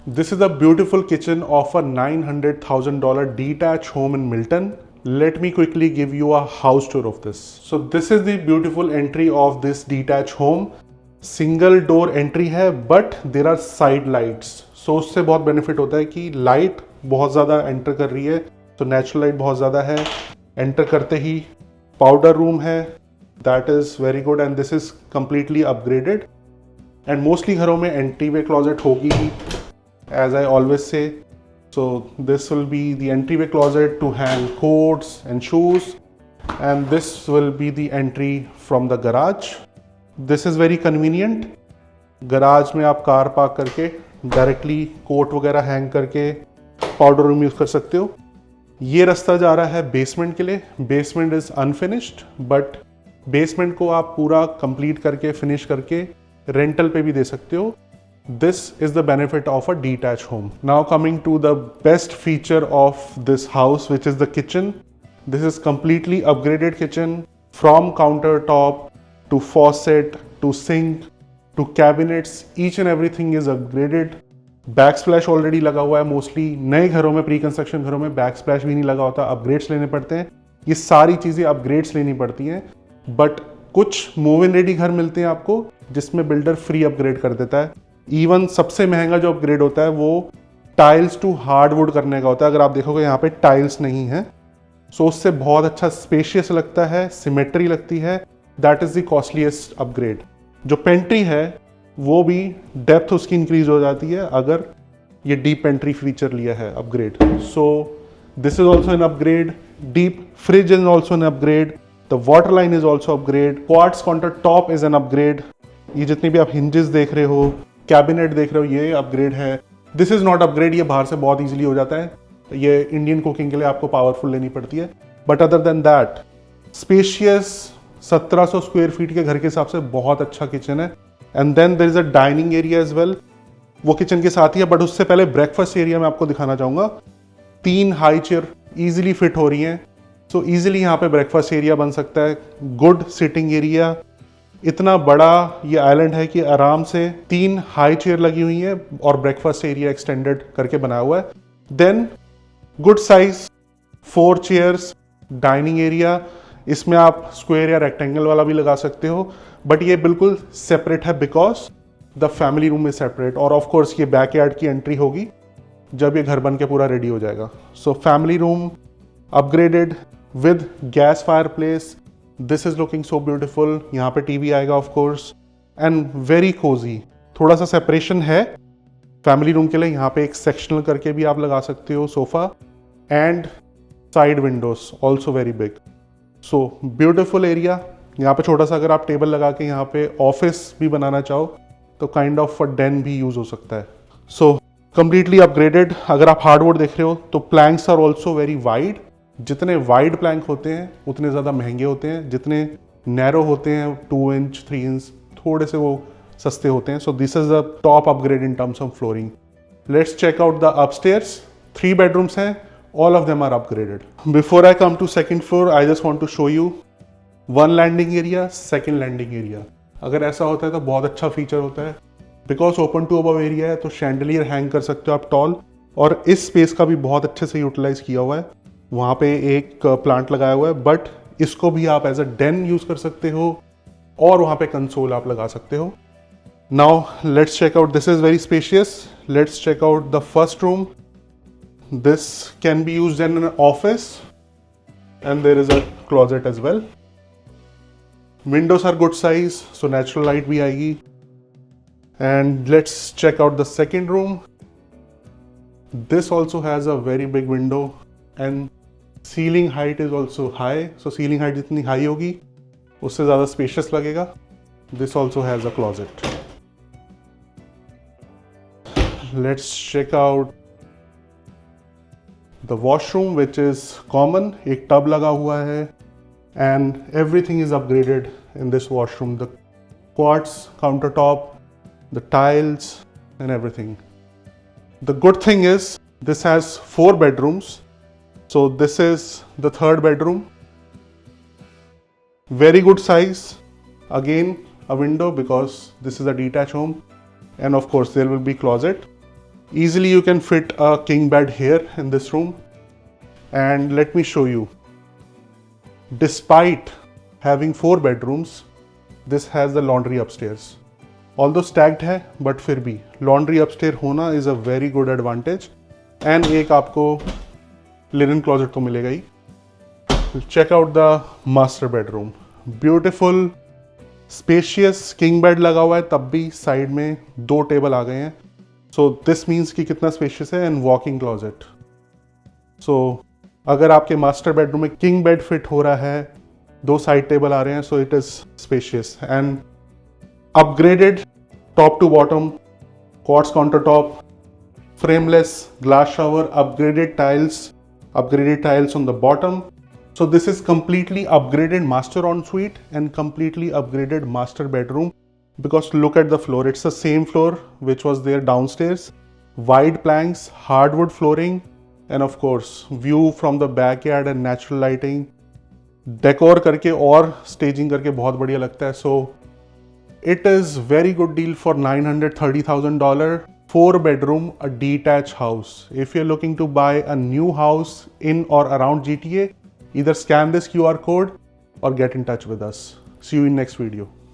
This is a beautiful kitchen of a $900,000 detached home in Milton. Let me quickly give you a house tour of this. So this is the beautiful entry of this detached home. Single door entry है, but there are side lights. So उससे बहुत benefit होता है कि light बहुत ज़्यादा enter कर रही है, तो natural light बहुत ज़्यादा है. Enter करते ही powder room है, that is very good and this is completely upgraded. And mostly घरों में entryway closet होगी ही, as I always say. So this will be the entryway closet to hang coats and shoes, and this will be the entry from the garage. This is very convenient. garage में आप car park करके directly quote वगैरह hang करके powder room use कर सकते हो. ये रास्ता जा रहा है बेसमेंट के लिए. Basement is unfinished, but basement को आप पूरा कंप्लीट करके फिनिश करके रेंटल पे भी दे सकते हो. This is the benefit of a detached home. Now coming to the best feature of this house, which is the kitchen. This is completely upgraded kitchen, from countertop to faucet to sink to cabinets. Each and everything is upgraded. Backsplash already लगा हुआ है. Mostly नए घरों में, pre construction घरों में backsplash भी नहीं लगा होता. अपग्रेड्स लेने पड़ते हैं. ये सारी चीज़ें अपग्रेड्स लेनी पड़ती हैं. बट कुछ मूव इन रेडी घर मिलते हैं आपको जिसमें बिल्डर फ्री अपग्रेड कर देता है. इवन सबसे महंगा जो अपग्रेड होता है वो टाइल्स टू हार्डवुड करने का होता है. अगर आप देखोगे यहाँ पे टाइल्स नहीं है, सो उससे बहुत अच्छा स्पेशियस लगता है, सिमेट्री लगती है. That is the costliest upgrade. जो पेंट्री है वो भी डेप्थ उसकी इंक्रीज हो जाती है अगर ये डीप पेंट्री फीचर लिया है upgrade. So this is also an upgrade. Deep fridge is also an upgrade. The water line is also upgrade. Quartz counter top is an upgrade. ये जितनी भी आप हिंजेस देख रहे हो, कैबिनेट देख रहे हो, ये अपग्रेड है. This is not upgrade. ये बाहर से बहुत इजीली हो जाता है. ये इंडियन कुकिंग के लिए आपको पावरफुल लेनी पड़ती है. But other than that spacious 1700 square feet के घर के हिसाब से बहुत अच्छा किचन है. And then there is a dining area as well. वो किचन के साथ ही है, बट उससे पहले ब्रेकफास्ट एरिया मैं आपको दिखाना चाहूंगा. 3 हाई चेयर इजीली फिट हो रही हैं. सो इजीली यहाँ पे ब्रेकफास्ट एरिया बन सकता है. Good sitting area. इतना बड़ा ये आइलैंड है कि आराम से 3 हाई चेयर लगी हुई है और ब्रेकफास्ट एरिया एक्सटेंडेड करके बनाया हुआ है. Then good size 4 chairs. Dining area, इसमें आप स्क्वायर या रेक्टेंगल वाला भी लगा सकते हो, बट ये बिल्कुल सेपरेट है because the family room is separate. और ऑफ कोर्स ये बैकयार्ड की एंट्री होगी जब ये घर बन के पूरा रेडी हो जाएगा. So family room upgraded with gas fire place. This is looking so beautiful. यहाँ पे टीवी आएगा of course and very Cozi. थोड़ा सा सेपरेशन है फैमिली रूम के लिए. यहाँ पे एक सेक्शनल करके भी आप लगा सकते हो sofa. And side Windows also very big. So beautiful area. यहाँ पे छोटा सा अगर आप टेबल लगा के यहाँ पे ऑफिस भी बनाना चाहो तो काइंड ऑफ अ डेन भी यूज हो सकता है. So completely upgraded. अगर आप हार्डवुड देख रहे हो तो planks are also very wide. जितने वाइड प्लैंक होते हैं उतने ज़्यादा महंगे होते हैं. जितने नैरो होते हैं 2 इंच 3 इंच थोड़े से वो सस्ते होते हैं. So this is the top upgrade in terms of flooring. Let's check out the upstairs. 3 bedrooms हैं. All of them are upgraded. Before I come to second floor I just want to show you 1 landing area, 2nd landing area. अगर ऐसा होता है तो बहुत अच्छा feature होता है because open to above area है तो शैंडलियर हैंग कर सकते हो आप टॉल. और इस स्पेस का भी बहुत अच्छे से यूटिलाइज किया हुआ है. वहाँ पे एक प्लांट लगाया हुआ है, बट इसको भी आप एज अ डेन यूज कर सकते हो और वहाँ पे कंसोल आप लगा सकते हो. Now let's check out. This is very spacious. Let's check out the first room. This can be used in an office and there is a closet as well. Windows are good size so natural light भी आएगी. And let's check out the second room. This also has a very big window and ceiling height is also high. So ceiling height जितनी high होगी उससे ज़्यादा spacious लगेगा. This also has a closet. Let's check out the washroom which is common. एक tub लगा हुआ है and everything is upgraded in this washroom. The quartz counter top, the tiles and everything. The good thing is this has 4 bedrooms. So this is the 3rd bedroom. Very good size. Again a window because this is a detached home, and of course there will be closet. Easily you can fit a king bed here in this room. And let me show you. Despite having 4 bedrooms, this has the laundry upstairs. Although stacked है, but फिर भी laundry upstairs होना is a very good advantage. And एक आपको linen closet तो मिलेगा ही. Check out the master bedroom. Beautiful, spacious king bed लगा हुआ है, तब भी साइड में 2 टेबल आ गए हैं. So this means कि कितना spacious है. And walk-in closet. So अगर आपके मास्टर बेडरूम में किंग बेड फिट हो रहा है, 2 साइड टेबल आ रहे हैं, so it is spacious and upgraded top to bottom, quartz countertop, frameless glass shower, upgraded tiles on the bottom. So this is completely upgraded master ensuite and completely upgraded master bedroom, because look at the floor. It's the same floor which was there downstairs. Wide planks, hardwood flooring, and of course view from the backyard and natural lighting. Decor करके और staging करके बहुत बढ़िया लगता है. So it is very good deal for $930,000. 4 bedroom, a detached house. If you're looking to buy a new house in or around GTA, either scan this QR code or get in touch with us. See you in next video.